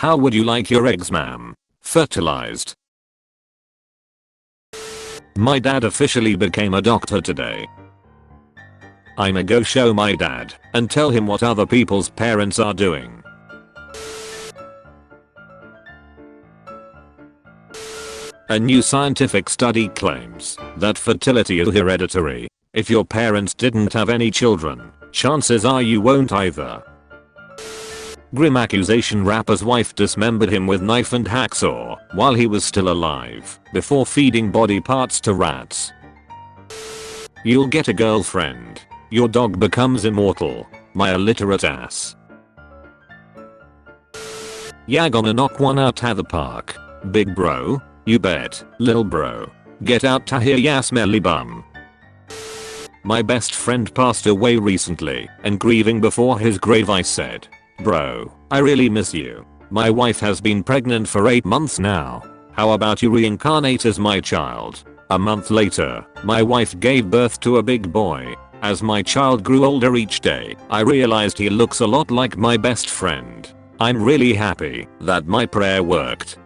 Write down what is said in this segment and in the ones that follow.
How would you like your eggs, ma'am? Fertilized. My dad officially became a doctor today. I'ma go show my dad and tell him what other people's parents are doing. A new scientific study claims that fertility is hereditary. If your parents didn't have any children, chances are you won't either. Grim accusation: rapper's wife dismembered him with knife and hacksaw while he was still alive before feeding body parts to rats. You'll get a girlfriend. Your dog becomes immortal. My illiterate ass. Yeah, gonna knock one out at the park. Big bro? You bet, lil bro. Get out ta here, ya smelly bum. My best friend passed away recently, and grieving before his grave I said, bro, I really miss you. My wife has been pregnant for 8 months now. How about you reincarnate as my child? A month later, my wife gave birth to a big boy. As my child grew older each day, I realized he looks a lot like my best friend. I'm really happy that my prayer worked.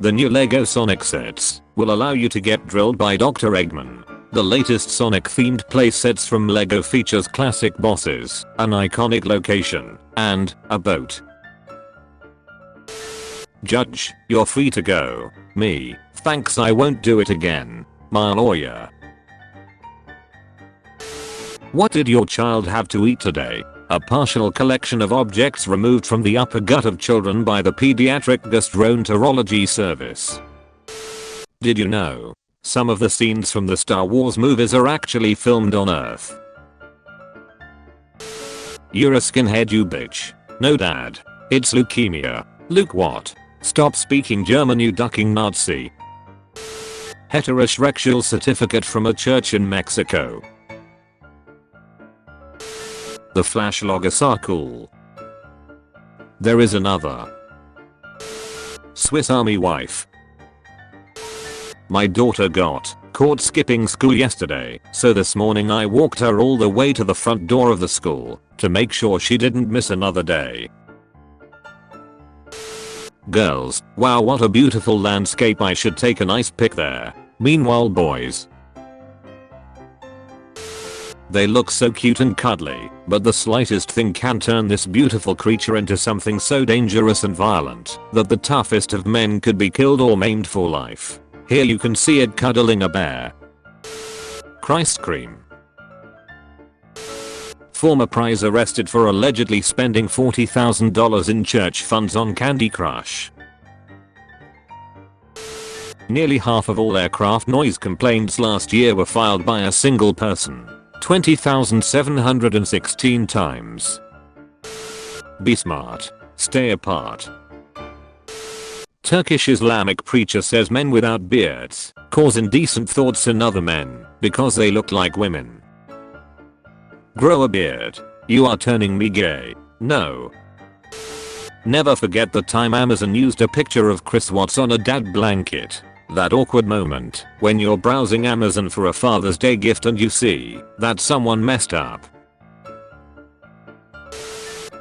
The new LEGO Sonic sets will allow you to get drilled by Dr. Eggman. The latest Sonic themed playsets from LEGO features classic bosses, an iconic location, and a boat. Judge, you're free to go. Me, thanks, I won't do it again. My lawyer. What did your child have to eat today? A partial collection of objects removed from the upper gut of children by the Pediatric Gastroenterology Service. Did you know? Some of the scenes from the Star Wars movies are actually filmed on Earth. You're a skinhead, you bitch. No, dad. It's leukemia. Luke what? Stop speaking German, you ducking Nazi. Heterosexual certificate from a church in Mexico. The flash loggers are cool. There is another. Swiss Army wife. My daughter got caught skipping school yesterday, so this morning I walked her all the way to the front door of the school to make sure she didn't miss another day. Girls, wow, what a beautiful landscape, I should take a nice pic there. Meanwhile, boys, they look so cute and cuddly, but the slightest thing can turn this beautiful creature into something so dangerous and violent that the toughest of men could be killed or maimed for life. Here you can see it cuddling a bear. Christ cream. Former prize arrested for allegedly spending $40,000 in church funds on Candy Crush. Nearly half of all aircraft noise complaints last year were filed by a single person. 20,716 times. Be smart. Stay apart. Turkish Islamic preacher says men without beards cause indecent thoughts in other men because they look like women. Grow a beard. You are turning me gay. No. Never forget the time Amazon used a picture of Chris Watts on a dad blanket. That awkward moment when you're browsing Amazon for a Father's Day gift and you see that someone messed up.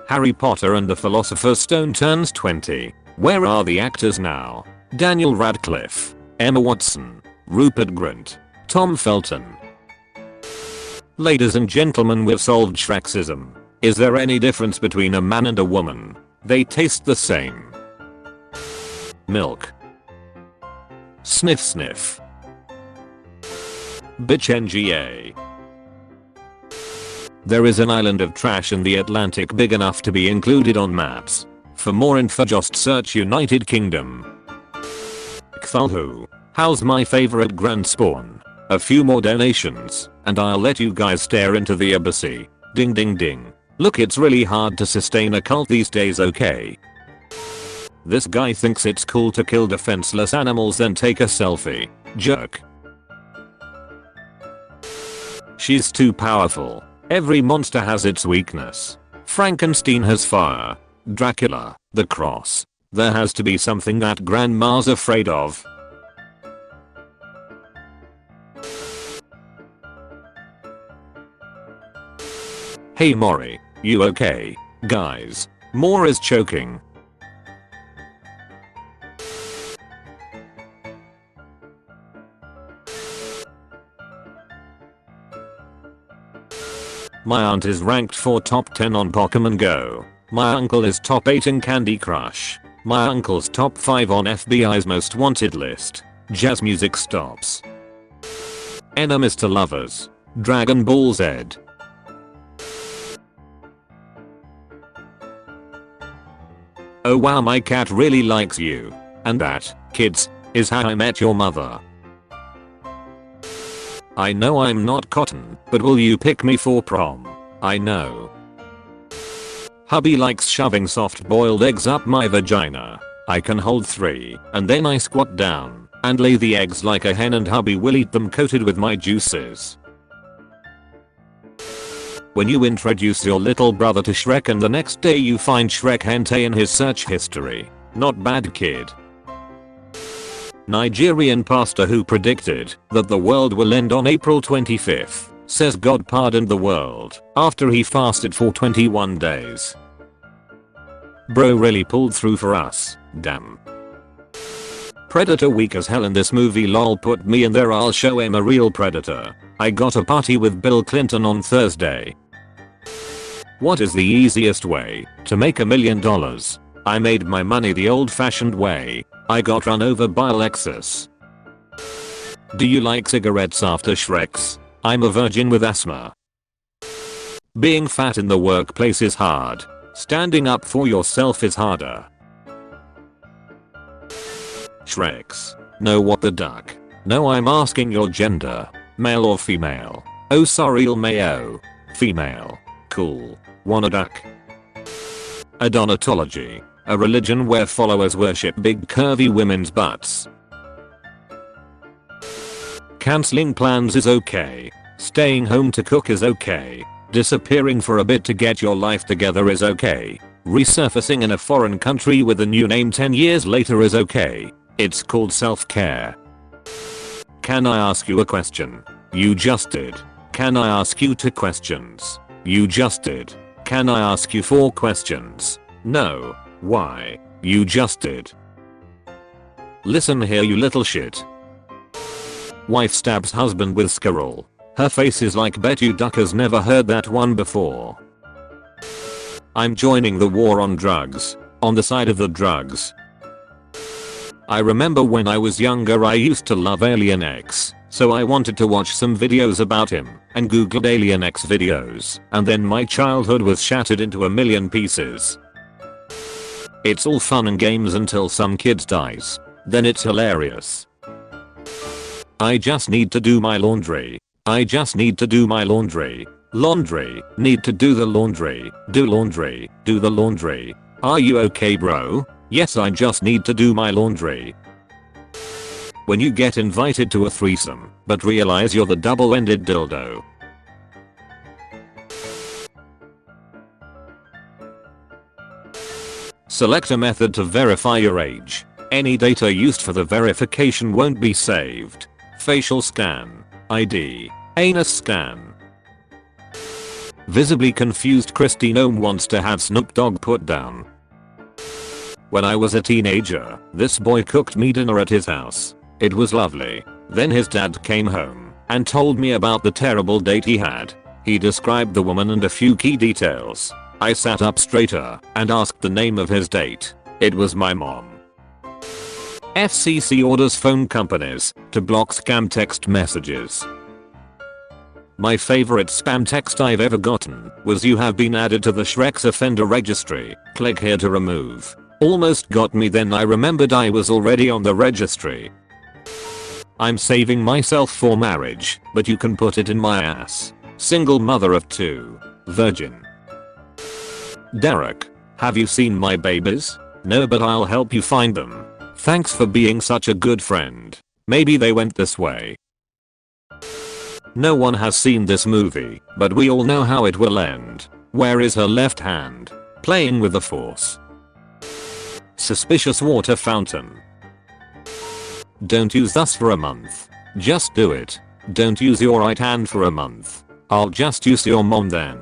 Harry Potter and the Philosopher's Stone turns 20. Where are the actors now? Daniel Radcliffe, Emma Watson, Rupert Grint, Tom Felton. Ladies and gentlemen, we've solved Shrexism. Is there any difference between a man and a woman? They taste the same. Milk. Sniff sniff. Bitch NGA. There is an island of trash in the Atlantic big enough to be included on maps. For more info just search United Kingdom. Cthulhu. How's my favorite grand spawn? A few more donations and I'll let you guys stare into the abyss. Ding ding ding. Look, it's really hard to sustain a cult these days, okay? This guy thinks it's cool to kill defenseless animals then take a selfie. Jerk. She's too powerful. Every monster has its weakness. Frankenstein has fire. Dracula, the cross. There has to be something that grandma's afraid of. Hey Maury, you okay? Guys, Moore is choking. My aunt is ranked for top 10 on Pokemon Go. My uncle is top 8 in Candy Crush. My uncle's top 5 on FBI's most wanted list. Jazz music stops. Enemies to lovers. Dragon Ball Z. Oh wow, my cat really likes you. And that, kids, is how I met your mother. I know I'm not cotton, but will you pick me for prom? I know. Hubby likes shoving soft boiled eggs up my vagina. I can hold 3, and then I squat down and lay the eggs like a hen and hubby will eat them coated with my juices. When you introduce your little brother to Shrek and the next day you find Shrek hentai in his search history. Not bad, kid. Nigerian pastor who predicted that the world will end on April 25th says God pardoned the world after he fasted for 21 days. Bro really pulled through for us, damn. Predator weak as hell in this movie, lol, put me in there, I'll show him a real predator. I got a party with Bill Clinton on Thursday. What is the easiest way to make $1 million? I made my money the old fashioned way. I got run over by a Lexus. Do you like cigarettes after Shreks? I'm a virgin with asthma. Being fat in the workplace is hard. Standing up for yourself is harder. Shreks. No, what the duck? No, I'm asking your gender. Male or female? Oh sorry, LMAO. Female. Cool. Wanna duck? Adonatology. A religion where followers worship big curvy women's butts. Cancelling plans is okay. Staying home to cook is okay. Disappearing for a bit to get your life together is okay. Resurfacing in a foreign country with a new name 10 years later is okay. It's called self-care. Can I ask you a question? You just did. Can I ask you 2 questions? You just did. Can I ask you 4 questions? No. Why? You just did. Listen here, you little shit. Wife stabs husband with squirrel. Her face is like bet you duck has never heard that one before. I'm joining the war on drugs. On the side of the drugs. I remember when I was younger I used to love Alien X. So I wanted to watch some videos about him and googled Alien X videos, and then my childhood was shattered into a million pieces. It's all fun and games until some kid dies. Then it's hilarious. I just need to do my laundry. I just need to do my laundry. Laundry. Need to do the laundry. Do laundry. Do the laundry. Are you okay, bro? Yes, I just need to do my laundry. When you get invited to a threesome, but realize you're the double-ended dildo. Select a method to verify your age. Any data used for the verification won't be saved. Facial scan. ID. Anus scan. Visibly confused Christine Ohm wants to have Snoop Dogg put down. When I was a teenager, this boy cooked me dinner at his house. It was lovely. Then his dad came home and told me about the terrible date he had. He described the woman and a few key details. I sat up straighter and asked the name of his date. It was my mom. FCC orders phone companies to block scam text messages. My favorite spam text I've ever gotten was, "You have been added to the Shrek's offender registry. Click here to remove." Almost got me, then I remembered I was already on the registry. I'm saving myself for marriage, but you can put it in my ass. Single mother of 2. Virgin. Derek, have you seen my babies? No, but I'll help you find them. Thanks for being such a good friend. Maybe they went this way. No one has seen this movie, but we all know how it will end. Where is her left hand? Playing with the force. Suspicious water fountain. Don't use us for a month. Just do it. Don't use your right hand for a month. I'll just use your mom then.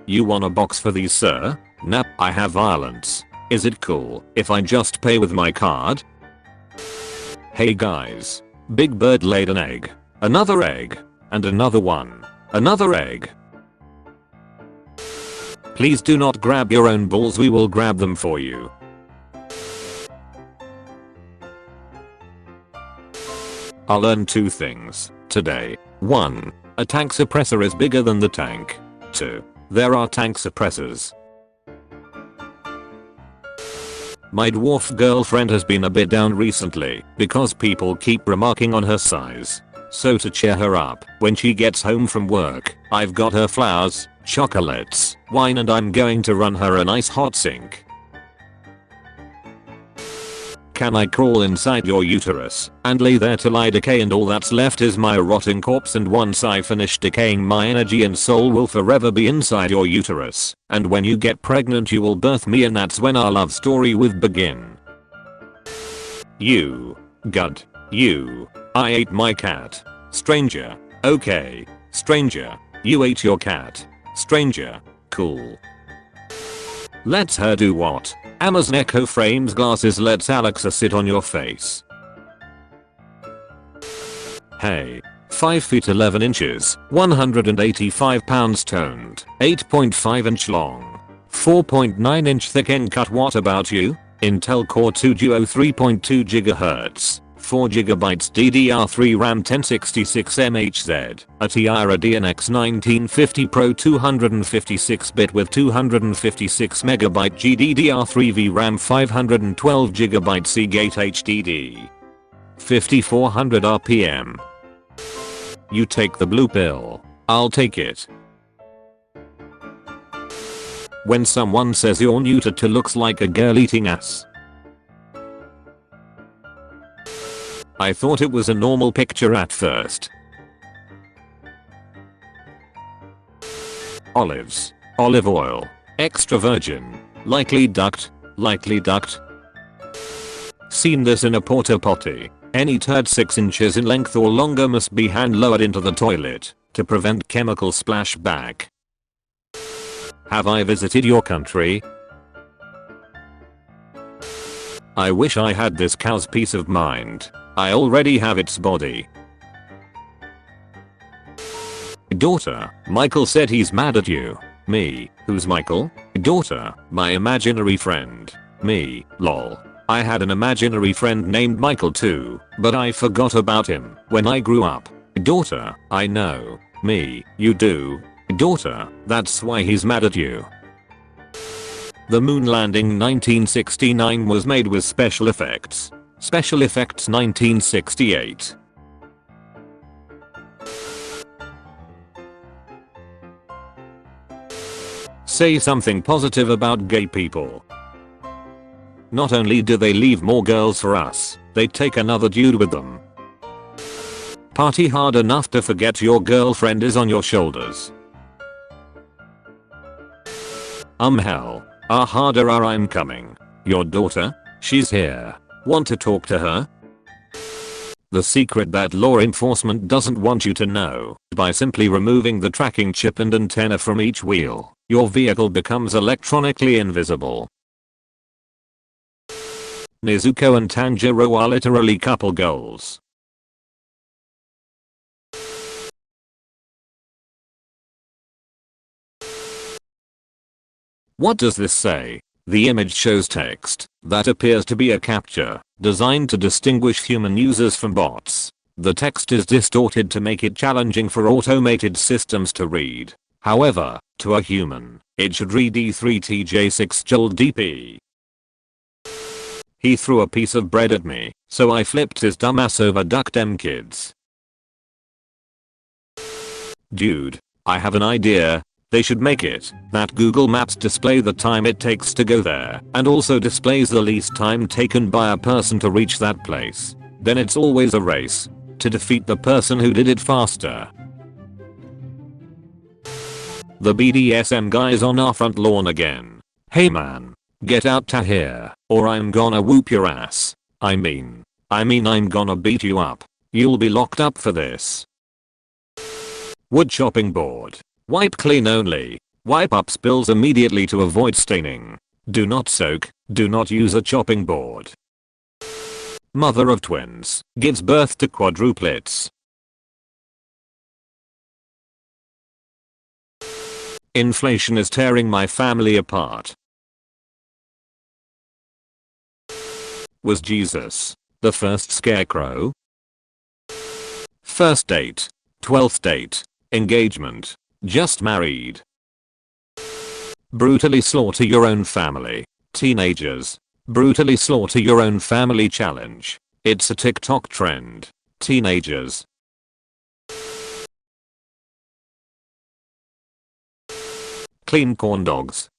You want a box for these, sir? Nah, I have violence. Is it cool if I just pay with my card? Hey guys. Big Bird laid an egg. Another egg. And another one. Another egg. Please do not grab your own balls, we will grab them for you. I'll learn 2 things today. 1. A tank suppressor is bigger than the tank. 2. There are tank suppressors. My dwarf girlfriend has been a bit down recently because people keep remarking on her size. So to cheer her up, when she gets home from work, I've got her flowers, chocolates, wine, and I'm going to run her a nice hot sink. Can I crawl inside your uterus and lay there till I decay and all that's left is my rotting corpse, and once I finish decaying my energy and soul will forever be inside your uterus, and when you get pregnant you will birth me and that's when our love story will begin. You. God. You. I ate my cat. Stranger. Okay. Stranger. You ate your cat. Stranger. Cool. Let's her do what? Amazon Echo frames glasses lets Alexa sit on your face. Hey. 5 feet 11 inches, 185 pounds toned, 8.5 inch long, 4.9 inch thick end cut. What about you? Intel Core 2 Duo 3.2 GHz, 4GB DDR3 RAM 1066MHz, a Tiara DNX 1950 Pro 256-bit with 256MB GDDR3 VRAM 512GB Seagate HDD. 5400 RPM. You take the blue pill. I'll take it. When someone says you're neutered to looks like a girl eating ass. I thought it was a normal picture at first. Olives. Olive oil. Extra virgin. Likely ducked. Likely ducked. Seen this in a porta potty. Any turd 6 inches in length or longer must be hand lowered into the toilet to prevent chemical splashback. Have I visited your country? I wish I had this cow's peace of mind. I already have its body. Daughter, Michael said he's mad at you. Me, who's Michael? Daughter, my imaginary friend. Me, lol. I had an imaginary friend named Michael too, but I forgot about him when I grew up. Daughter, I know. Me, you do. Daughter, that's why he's mad at you. The moon landing 1969 was made with special effects. Special effects 1968. Say something positive about gay people. Not only do they leave more girls for us, they take another dude with them. Party hard enough to forget your girlfriend is on your shoulders. Hell. Harder I'm coming. Your daughter? She's here. Want to talk to her? The secret that law enforcement doesn't want you to know. By simply removing the tracking chip and antenna from each wheel, your vehicle becomes electronically invisible. Nezuko and Tanjiro are literally couple goals. What does this say? The image shows text that appears to be a captcha, designed to distinguish human users from bots. The text is distorted to make it challenging for automated systems to read. However, to a human, it should read E3TJ6 JLDP. He threw a piece of bread at me, so I flipped his dumbass over. Duck them kids. Dude, I have an idea. They should make it that Google Maps display the time it takes to go there and also displays the least time taken by a person to reach that place. Then it's always a race to defeat the person who did it faster. The BDSM guys on our front lawn again. Hey man, get out to here or I'm gonna whoop your ass. I mean I'm gonna beat you up. You'll be locked up for this. Wood chopping board. Wipe clean only. Wipe up spills immediately to avoid staining. Do not soak. Do not use a chopping board. Mother of twins, gives birth to quadruplets. Inflation is tearing my family apart. Was Jesus the first scarecrow? First date, 12th date, engagement, just married. Brutally slaughter your own family. Teenagers, brutally slaughter your own family challenge. It's a TikTok trend. Teenagers. Clean corn dogs.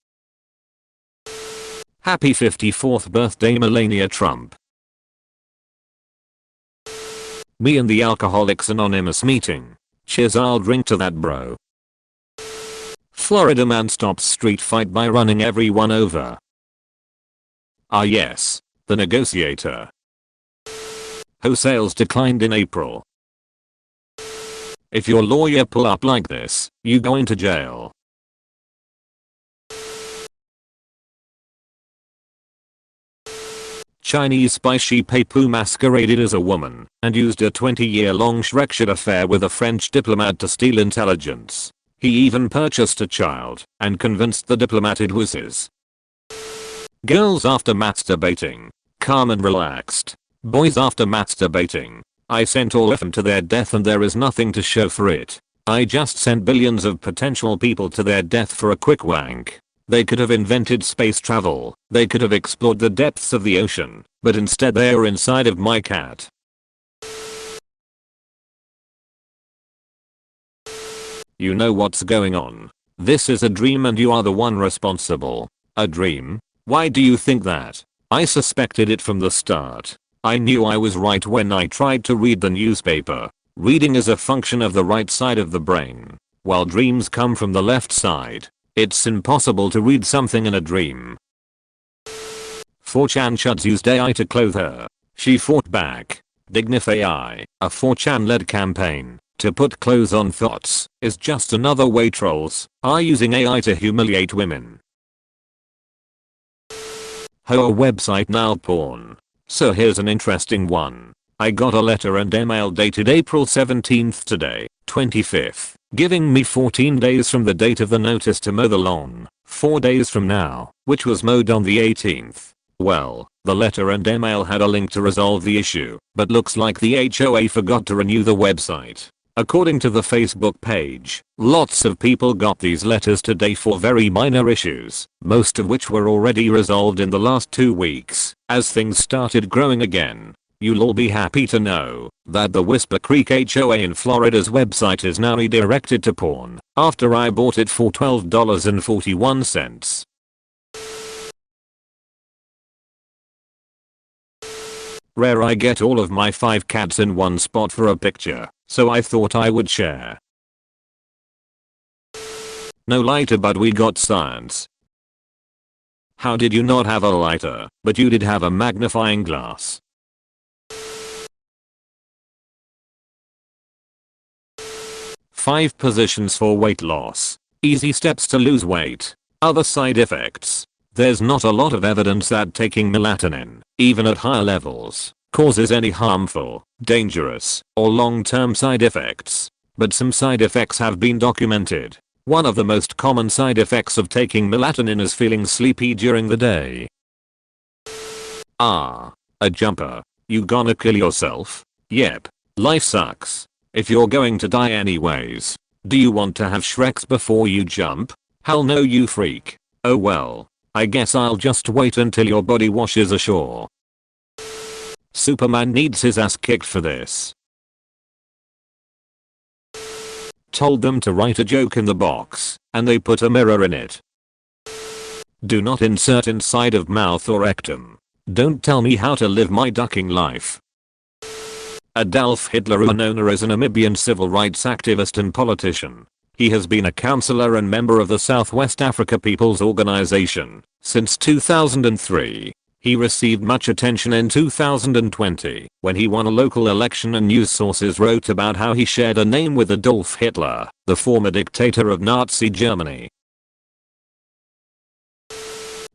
Happy 54th birthday Melania Trump. Me and the Alcoholics Anonymous meeting. Cheers, I'll drink to that, bro. Florida man stops street fight by running everyone over. Ah yes, the negotiator. Hoe sales declined in April. If your lawyer pull up like this, you going to jail. Chinese spy Shi Peipu masqueraded as a woman and used a 20-year-long Shrekshit affair with a French diplomat to steal intelligence. He even purchased a child and convinced the diplomat it was his. Girls after masturbating. Calm and relaxed. Boys after masturbating. I sent all of them to their death and there is nothing to show for it. I just sent billions of potential people to their death for a quick wank. They could have invented space travel. They could have explored the depths of the ocean. But instead they are inside of my cat. You know what's going on. This is a dream and you are the one responsible. A dream? Why do you think that? I suspected it from the start. I knew I was right when I tried to read the newspaper. Reading is a function of the right side of the brain, while dreams come from the left side. It's impossible to read something in a dream. 4chan chuds used AI to clothe her. She fought back. Dignify, a 4chan-led campaign to put clothes on thoughts, is just another way trolls are using AI to humiliate women. Her website now porn. So here's an interesting one. I got a letter and email dated April 17th today, 25th, giving me 14 days from the date of the notice to mow the lawn, 4 days from now, which was mowed on the 18th. Well, the letter and email had a link to resolve the issue, but looks like the HOA forgot to renew the website. According to the Facebook page, lots of people got these letters today for very minor issues, most of which were already resolved in the last 2 weeks, as things started growing again. You'll all be happy to know that the Whisper Creek HOA in Florida's website is now redirected to porn after I bought it for $12.41. Rare I get all of my 5 cats in one spot for a picture, so I thought I would share. No lighter but we got science. How did you not have a lighter, but you did have a magnifying glass? Five positions for weight loss. Easy steps to lose weight. Other side effects. There's not a lot of evidence that taking melatonin, even at higher levels, causes any harmful, dangerous, or long-term side effects. But some side effects have been documented. One of the most common side effects of taking melatonin is feeling sleepy during the day. Ah, a jumper. You gonna kill yourself? Yep. Life sucks. If you're going to die anyways, do you want to have Shreks before you jump? Hell no, you freak. Oh well, I guess I'll just wait until your body washes ashore. Superman needs his ass kicked for this. Told them to write a joke in the box, and they put a mirror in it. Do not insert inside of mouth or rectum. Don't tell me how to live my ducking life. Adolf Hitler, a known as a Namibian civil rights activist and politician. He has been a counselor and member of the Southwest Africa People's Organization since 2003. He received much attention in 2020 when he won a local election, and news sources wrote about how he shared a name with Adolf Hitler, the former dictator of Nazi Germany.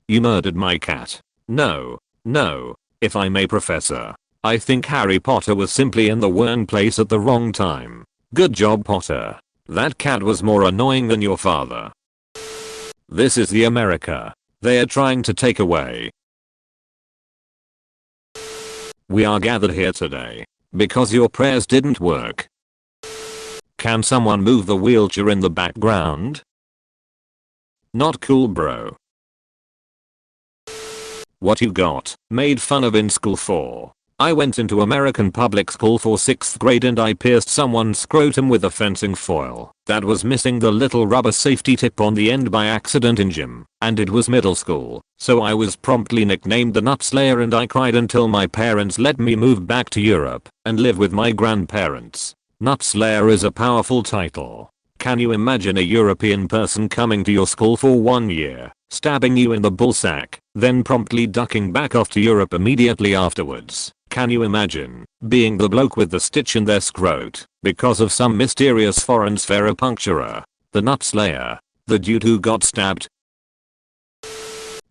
You murdered my cat. No, no, if I may, Professor. I think Harry Potter was simply in the wrong place at the wrong time. Good job, Potter. That cat was more annoying than your father. This is the America they are trying to take away. We are gathered here today because your prayers didn't work. Can someone move the wheelchair in the background? Not cool, bro. What you got made fun of in school for? I went into American public school for 6th grade and I pierced someone's scrotum with a fencing foil that was missing the little rubber safety tip on the end by accident in gym, and it was middle school, so I was promptly nicknamed the Nut Slayer and I cried until my parents let me move back to Europe and live with my grandparents. Nut Slayer is a powerful title. Can you imagine a European person coming to your school for 1 year, stabbing you in the ballsack, then promptly ducking back off to Europe immediately afterwards? Can you imagine being the bloke with the stitch in their scrot because of some mysterious foreign spheropuncturer? The Nut Slayer. The dude who got stabbed.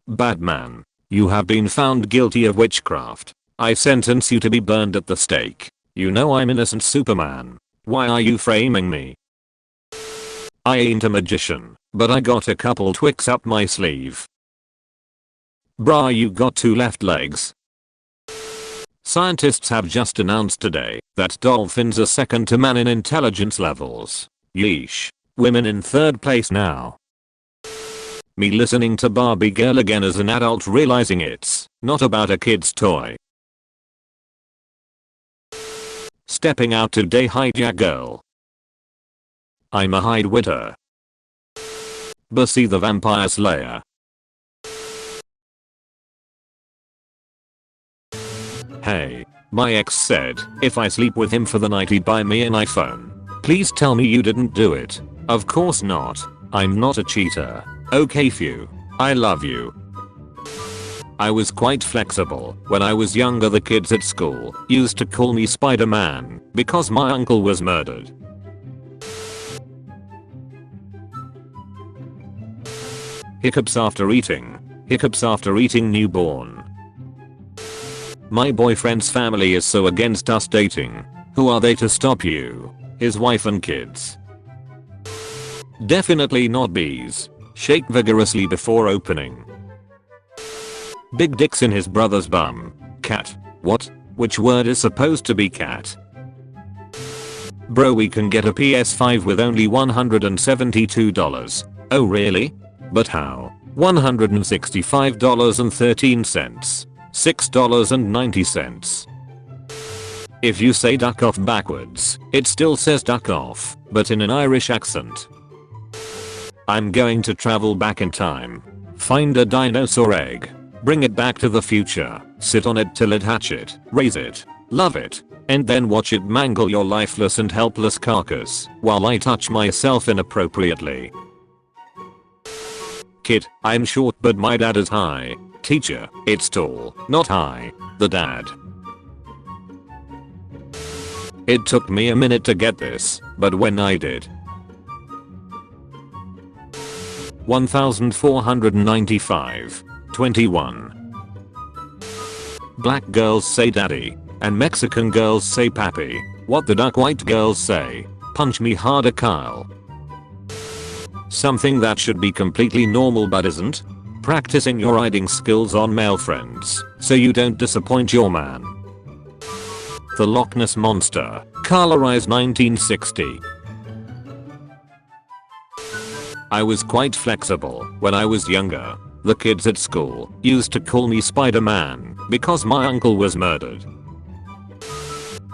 Batman. You have been found guilty of witchcraft. I sentence you to be burned at the stake. You know I'm innocent, Superman. Why are you framing me? I ain't a magician, but I got a couple tricks up my sleeve. Brah, you got 2 left legs. Scientists have just announced today that dolphins are second to man in intelligence levels. Yeesh. Women in 3rd place now. Me listening to Barbie Girl again as an adult, realizing it's not about a kid's toy. Stepping out today, hijack girl. I'm a Hidewitter. Bussy the Vampire Slayer. Hey, my ex said if I sleep with him for the night he'd buy me an iPhone. Please tell me you didn't do it. Of course not. I'm not a cheater. Okay, phew. I love you. I was quite flexible when I was younger. The kids at school used to call me Spider-Man because my uncle was murdered. Hiccups after eating. Hiccups after eating newborn. My boyfriend's family is so against us dating. Who are they to stop you? His wife and kids. Definitely not bees. Shake vigorously before opening. Big dicks in his brother's bum. Cat. What? Which word is supposed to be cat? Bro, we can get a PS5 with only $172. Oh really? But how? $165.13. $6.90. If you say duck off backwards, it still says duck off, but in an Irish accent. I'm going to travel back in time. Find a dinosaur egg. Bring it back to the future. Sit on it till it hatch it. Raise it. Love it. And then watch it mangle your lifeless and helpless carcass while I touch myself inappropriately. Kid, I'm short but my dad is high. Teacher, it's tall, not high. The dad. It took me a minute to get this, but when I did. 1495. 21. Black girls say daddy, and Mexican girls say papi. What the duck white girls say? Punch me harder, Kyle. Something that should be completely normal but isn't. Practicing your riding skills on male friends so you don't disappoint your man. The Loch Ness Monster. Colorized 1960. I was quite flexible when I was younger. The kids at school used to call me Spider-Man because my uncle was murdered.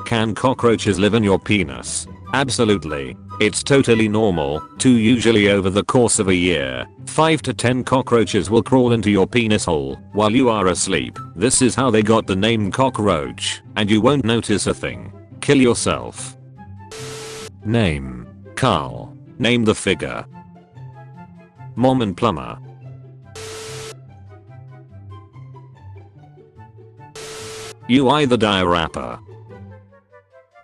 Can cockroaches live in your penis? Absolutely. It's totally normal to usually over the course of a year, 5 to 10 cockroaches will crawl into your penis hole while you are asleep. This is how they got the name cockroach, and you won't notice a thing. Kill yourself. Name. Carl. Name the figure. Mom and plumber. You either die a rapper,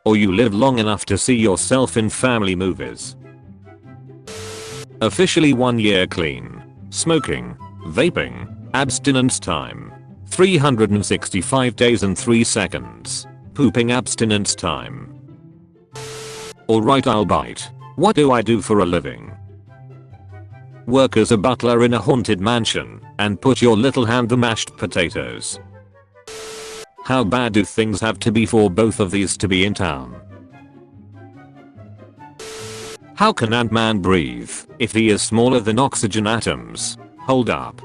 or you live long enough to see yourself in family movies. Officially 1 year clean. Smoking. Vaping. Abstinence time. 365 days and 3 seconds. Pooping abstinence time. Alright, I'll bite. What do I do for a living? Work as a butler in a haunted mansion and put your little hand the mashed potatoes. How bad do things have to be for both of these to be in town? How can Ant-Man breathe if he is smaller than oxygen atoms? Hold up.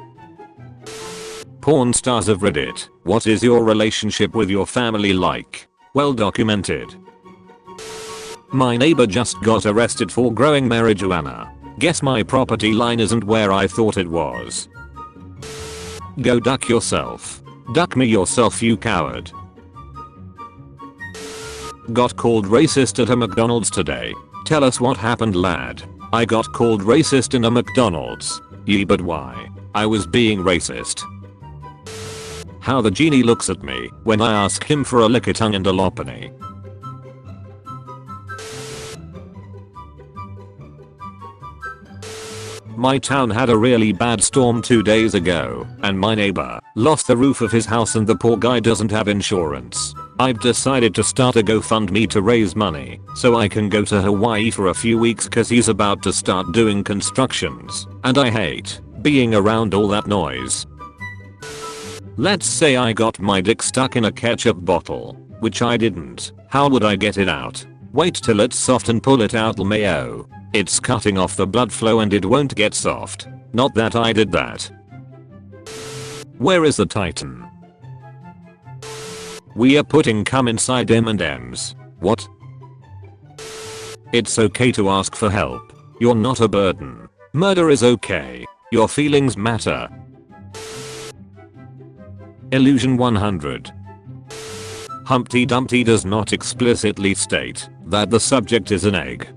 Porn stars of Reddit, what is your relationship with your family like? Well documented. My neighbor just got arrested for growing marijuana. Guess my property line isn't where I thought it was. Go duck yourself. Duck me yourself, you coward. Got called racist at a McDonald's today. Tell us what happened, lad. I got called racist in a McDonald's. Yee, but why? I was being racist. How the genie looks at me when I ask him for a lick tongue and a lopany. My town had a really bad storm 2 days ago, and my neighbor lost the roof of his house and the poor guy doesn't have insurance. I've decided to start a GoFundMe to raise money so I can go to Hawaii for a few weeks cause he's about to start doing constructions, and I hate being around all that noise. Let's say I got my dick stuck in a ketchup bottle, which I didn't. How would I get it out? Wait till it's soft and pull it out, LMAO. It's cutting off the blood flow and it won't get soft. Not that I did that. Where is the Titan? We are putting cum inside M&Ms. What? It's okay to ask for help. You're not a burden. Murder is okay. Your feelings matter. Illusion 100. Humpty Dumpty does not explicitly state that the subject is an egg.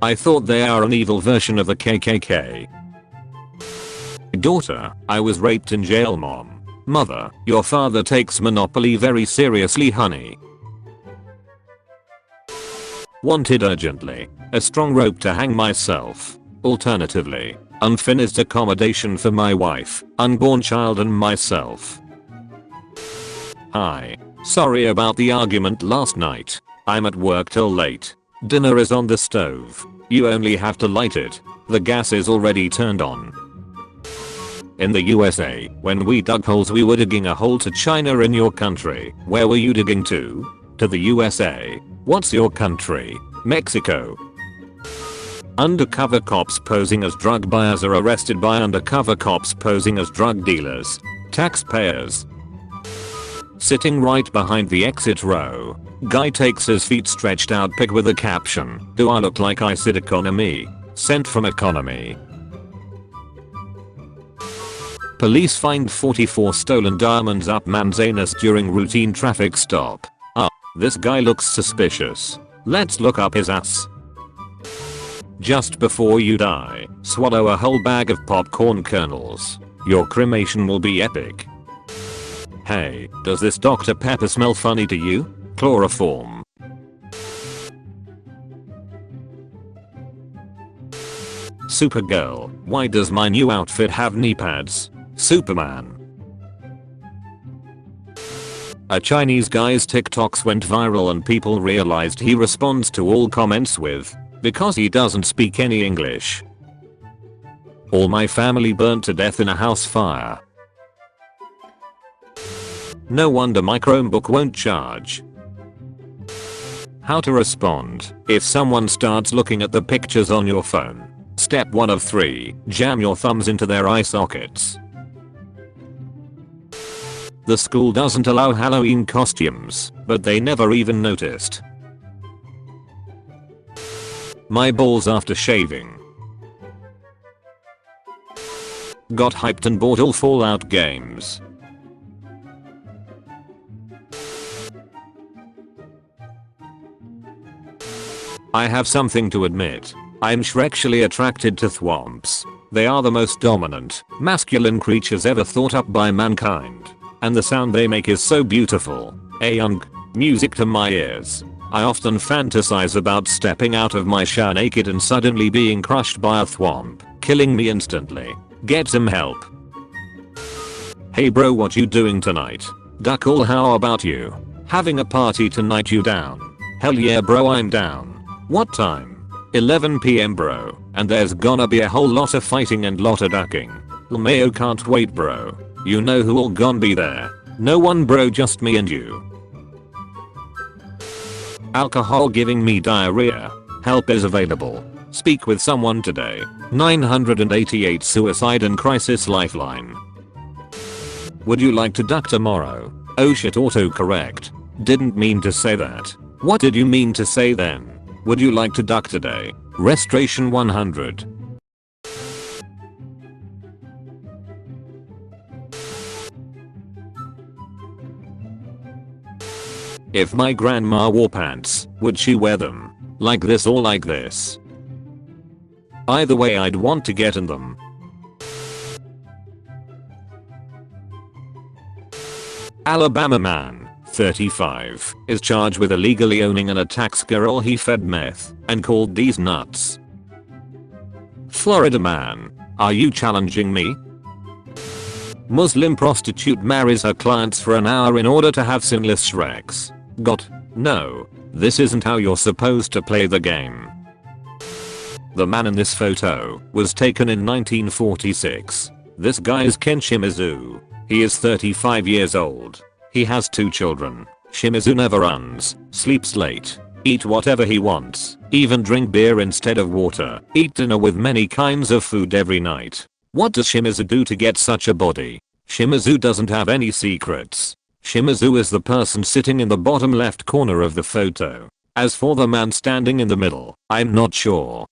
I thought they are an evil version of the KKK. Daughter, I was raped in jail. Mom. Mother, your father takes Monopoly very seriously, honey. Wanted urgently. A strong rope to hang myself. Alternatively, unfinished accommodation for my wife, unborn child and myself. Hi. Sorry about the argument last night. I'm at work till late. Dinner is on the stove. You only have to light it. The gas is already turned on. In the USA, when we dug holes we were digging a hole to China. In your country, where were you digging to? To the USA. What's your country? Mexico. Undercover cops posing as drug buyers are arrested by undercover cops posing as drug dealers. Taxpayers. Sitting right behind the exit row. Guy takes his feet stretched out pic with a caption, "Do I look like I said economy?" Sent from economy. Police find 44 stolen diamonds up man's anus during routine traffic stop. This guy looks suspicious. Let's look up his ass. Just before you die, swallow a whole bag of popcorn kernels. Your cremation will be epic. Hey, does this Dr. Pepper smell funny to you? Chloroform. Supergirl, why does my new outfit have knee pads? Superman. A Chinese guy's TikToks went viral and people realized he responds to all comments with, "Because he doesn't speak any English." All my family burnt to death in a house fire. No wonder my Chromebook won't charge. How to respond if someone starts looking at the pictures on your phone. Step 1 of 3, jam your thumbs into their eye sockets. The school doesn't allow Halloween costumes, but they never even noticed. My balls after shaving. Got hyped and bought all Fallout games. I have something to admit. I'm shrexually attracted to thwomps. They are the most dominant, masculine creatures ever thought up by mankind. And the sound they make is so beautiful. Music to my ears. I often fantasize about stepping out of my shower naked and suddenly being crushed by a thwomp, killing me instantly. Get some help. Hey bro, what you doing tonight? Duck all, how about you? Having a party tonight, you down? Hell yeah bro, I'm down. What time? 11 PM bro, and there's gonna be a whole lot of fighting and lot of ducking. Mayo can't wait bro. You know who all gonna be there? No one bro, just me and you. Alcohol giving me diarrhea. Help is available. Speak with someone today. 988 suicide and crisis lifeline. Would you like to duck tomorrow? Oh shit, autocorrect. Didn't mean to say that. What did you mean to say then? Would you like to duck today? Restoration 100. If my grandma wore pants, would she wear them? Like this or like this? Either way, I'd want to get in them. Alabama man, 35, is charged with illegally owning an tax girl he fed meth and called these nuts. Florida man, are you challenging me? Muslim prostitute marries her clients for an hour in order to have sinless Shreks. Got? No, this isn't how you're supposed to play the game. The man in this photo was taken in 1946. This guy is Ken Shimizu. He is 35 years old. He has 2 children. Shimizu never runs, sleeps late, eat whatever he wants, even drink beer instead of water, eat dinner with many kinds of food every night. What does Shimizu do to get such a body? Shimizu doesn't have any secrets. Shimizu is the person sitting in the bottom left corner of the photo. As for the man standing in the middle, I'm not sure.